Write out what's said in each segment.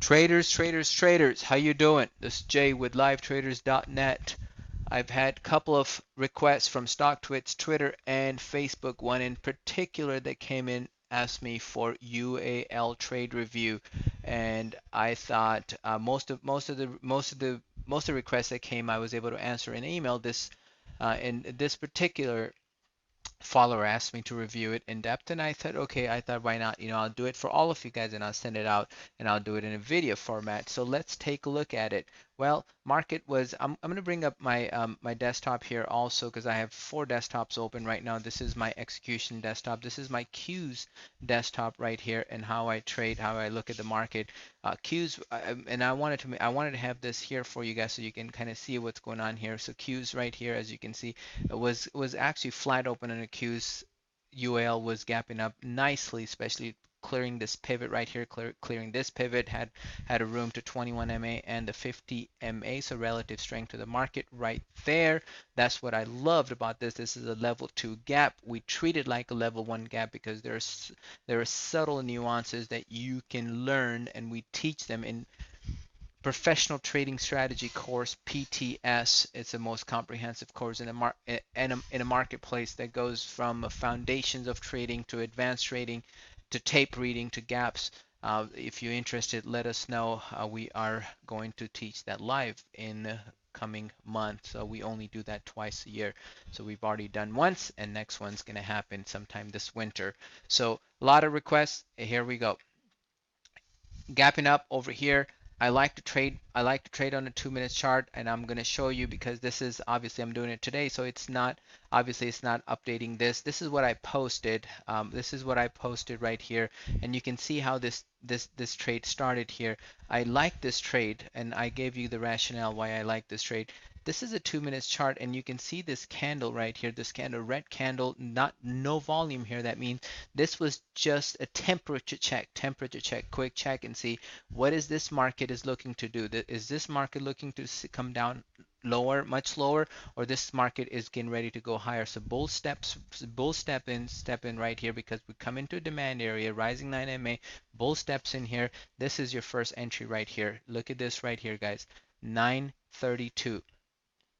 Traders, how you doing? This is Jay with LiveTraders.net. I've had a couple of requests from StockTwits, Twitter, and Facebook. One in particular that came in asked me for UAL trade review, and I thought most of the requests that came I was able to answer in email. This in this particular follower asked me to review it in depth, and I thought, okay, I thought, why not? I'll do it for all of you guys, and I'll send it out, and I'll do it in a video format. So let's take a look at it. Well, market was. I'm going to bring up my desktop here also because I have 4 desktops open right now. This is my execution desktop. This is my Qs desktop right here, and how I trade, how I look at the market. Qs, and I wanted to have this here for you guys so you can kind of see what's going on here. So Qs right here, as you can see, it was actually flat open, and accused UAL was gapping up nicely, especially clearing this pivot right here. Clearing this pivot had a room to 21 MA and the 50 MA, so relative strength to the market right there. That's what I loved about this. This is a level 2 gap. We treat it like a level 1 gap because there are subtle nuances that you can learn, and we teach them in Professional Trading Strategy course, PTS. It's the most comprehensive course in a marketplace that goes from foundations of trading to advanced trading to tape reading to gaps. If you're interested, let us know. We are going to teach that live in the coming month. So we only do that twice a year. So we've already done once, and next one's going to happen sometime this winter. So a lot of requests. Here we go. Gapping up over here. I like to trade on a 2 minute chart, and I'm going to show you because this is obviously I'm doing it today, so it's not updating this. This is what I posted. This is what I posted right here, and you can see how this trade started here. I like this trade, and I gave you the rationale why I like this trade. This is a 2 minute chart, and you can see this candle right here, this candle, red candle, no volume here. That means this was just a temperature check, quick check, and see what is this market is looking to do. Is this market looking to come down lower, much lower, or this market is getting ready to go higher? So bull step in right here because we come into a demand area, rising 9 MA, bull steps in here. This is your first entry right here. Look at this right here, guys. 932.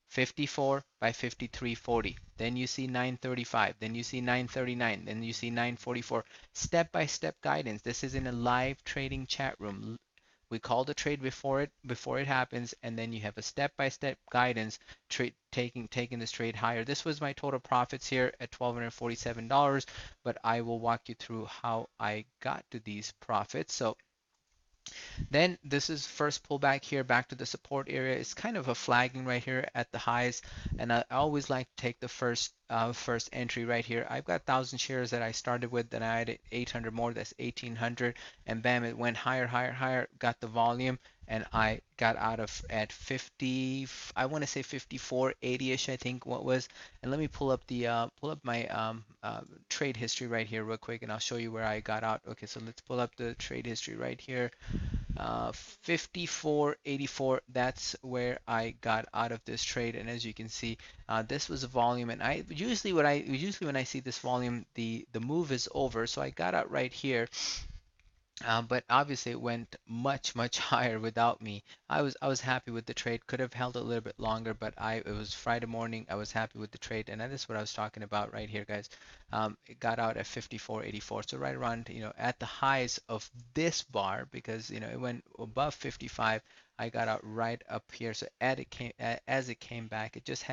54 by 53.40. Then you see 935. Then you see 939. Then you see 944. Step-by-step guidance. This is in a live trading chat room. We call the trade before it happens, and then you have a step-by-step guidance taking this trade higher. This was my total profits here at $1,247, but I will walk you through how I got to these profits. So then this is first pullback here back to the support area. It's kind of a flagging right here at the highs, and I always like to take the first entry right here. I've got 1,000 shares that I started with, then I added 800 more. That's 1,800, and bam, it went higher, higher, higher. Got the volume, and I got out of at 50. I want to say 54.80ish. I think what was. And let me pull up my trade history right here real quick, and I'll show you where I got out. Okay, so let's pull up the trade history right here. 54.84, that's where I got out of this trade. And as you can see, this was a volume, and I usually when I see this volume, the move is over, so I got out right here. But obviously it went much higher without me. I was happy with the trade. Could have held a little bit longer, but it was Friday morning. I was happy with the trade, and that is what I was talking about right here, guys. It got out at 54.84, so right around at the highs of this bar, because it went above 55. I got out right up here. So as it came back, it just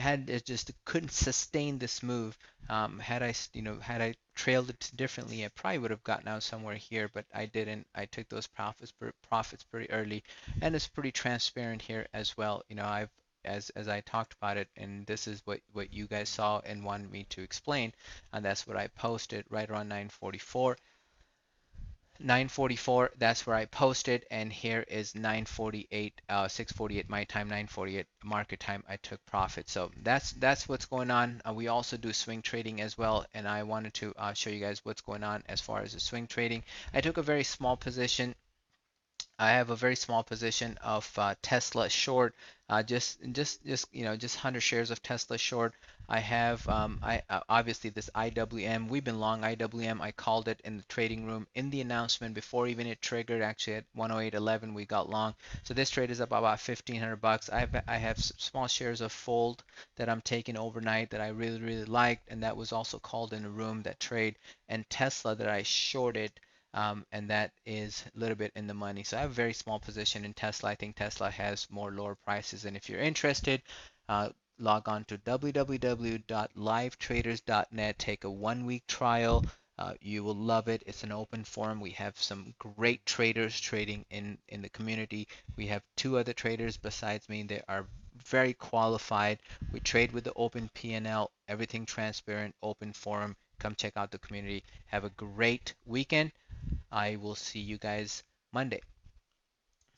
it just couldn't sustain this move. Had I trailed it differently, I probably would have gotten out somewhere here, but I didn't. I took those profits pretty early, and it's pretty transparent here as well. I've as I talked about it, and this is what you guys saw and wanted me to explain, and that's what I posted right around 9:44. 9:44, that's where I posted, and here is 9:48, 6:48 my time, 9:48 market time. I took profit. So that's what's going on. We also do swing trading as well, and I wanted to show you guys what's going on as far as the swing trading. I took a very small position I have a very small position of Tesla short, just 100 shares of Tesla short. I have I obviously this IWM. We've been long IWM. I called it in the trading room in the announcement before even it triggered. Actually at 108.11 we got long. So this trade is up about 1,500 bucks. I have small shares of Fold that I'm taking overnight that I really liked, and that was also called in a room that trade, and Tesla that I shorted, and that is a little bit in the money. So I have a very small position in Tesla. I think Tesla has more lower prices. And if you're interested, uh, log on to www.livetraders.net. Take a 1 week trial. You will love it. It's an open forum. We have some great traders trading in the community. We have two other traders besides me. They are very qualified. We trade with the open P&L, everything transparent, open forum. Come check out the community. Have a great weekend. I will see you guys Monday.